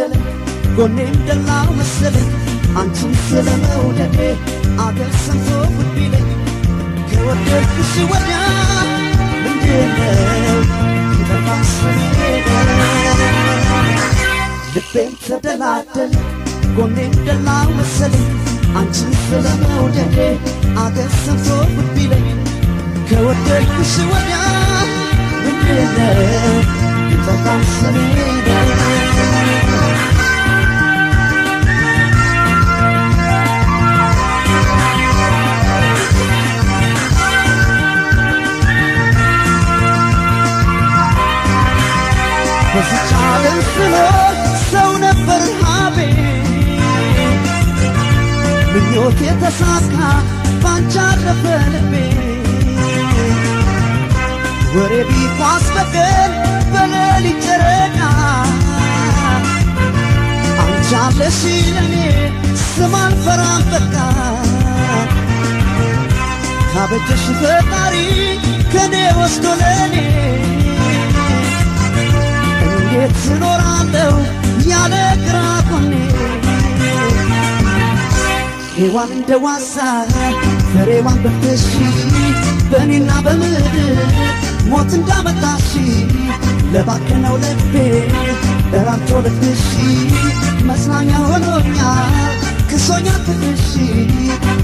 ተደላደለ ጎኔም ደላው መሰለኝ አንቺን ስለመውደዴ አገር ሰምቶ ጉድ ቢለኝ ከወደድኩሽ ወዲያ ምንድነው ተፋሰኔ ልቤም ተደላደለ ጎኔም ደላው መሰለኝ አንቺን ስለመውደዴ አገር ሰምቶ ጉድ ቢለኝ ከወደድኩሽ ወዲያ ምንድነው ተፋሰኔ በዚች ዓለም ስኖር ሰው ነበር ሀቤ ምኞቴ ተሳካ ባንቺ አረፈ ልቤ ወሬ ቢኳስ በቀን በሌሊት ጨረቃ አንቺ አለሽ ለኔ ስም አልፈራም በቃ ካበጀሽ ፈጣሪ ከኔ ወስዶ ለኔ እንዴት እኖራለሁ ያለ ግራ ጎኔ ሔዋን እንደ ዋዛ ፍሬዋን በልተሽ በእኔና በምድር ሞት እንዳመጣሽ ለባከነው ልቤ እራርቶ ልብሽ መጽናኛ ሆኖኛል ክሶኛ ፍቅርሽ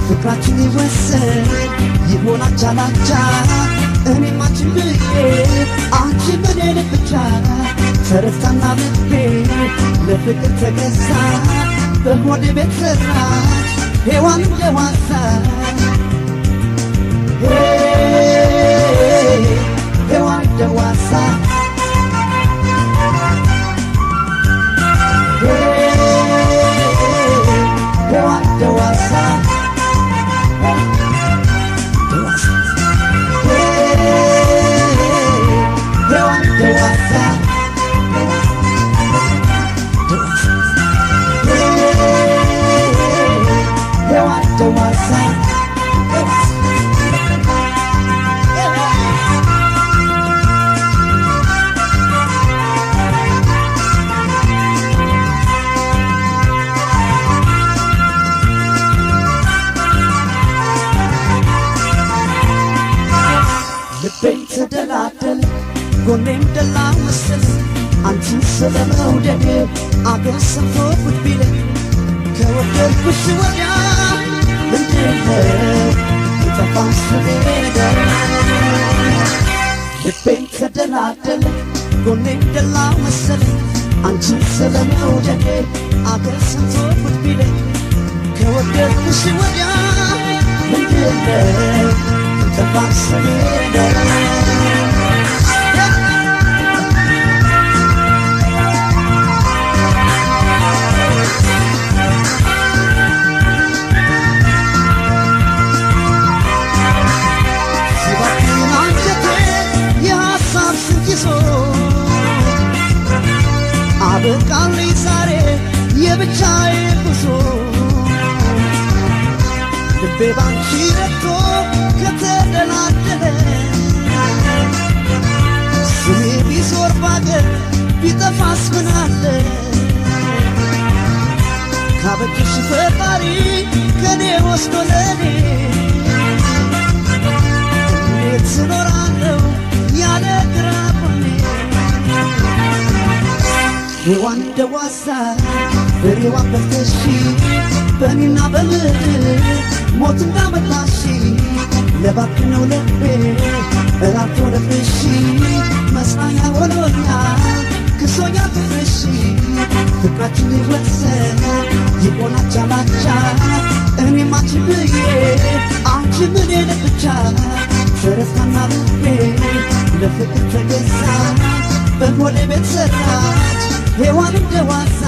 ፍቅራችን ይወሰድ ይሆን አቻ ላቻ እኔም አንቺን ብዬ አንቺን በኔን ብቻ ተረታና ልቤ ለፍቅር ተገዛ በሆዴ ቤት ሰራች ሔዋን እንደ ዋዛ ሔዋን እንደ ዋዛ ሔዋን እንደ ዋዛ ልቤም ተደላደለ ጎኔም ደላ መሰል አንቺን ስለመውደዴ አገር ሰምቶ ጉድ ቢለኝ ከወደድኩሽ ወዲያ ምንድነው የጠፋው ስሜዳ ልቤም ተደላደለ ጎኔም ደላ መሰል አንቺን ስለመውደዴ አገር ሰምቶ ጉድ ቢለኝ ከወደድኩሽ ወዲያ ምንድነው የጠፋው ስሜዳ አበቃልኝ ዛሬ የብቻዬ ጉዞ ልቤ ባንቺ ረክቶ ከተደላደለ ስሜ ቢዞር ባገር ቢጠፋስ ምናለ ካበጀሽ ፈጣሪ ከኔ ወስዶ ለኔ እንዴት እኖራለሁ ያለ ግራ ጎኔ ሔዋን እንደ ዋዛ ፍሬዋን በልተሽ በእኔና በምድር ሞት እንዳመጣሽ ለባከነው ልቤ እራርቶ ልብሽ መጽናኛ ሆኖኛል ክሶኛ ፍቅርሽ ፍቅራችን ሊወሰን ይሆን አቻ ላቻ እኔም አንቺን ብዬ አንቺን እኔን ብቻ ተረታና ልቤ ለፍቅር ተገዛ በሆዴ ቤት ሰራች ሔዋን እንደ ዋዛ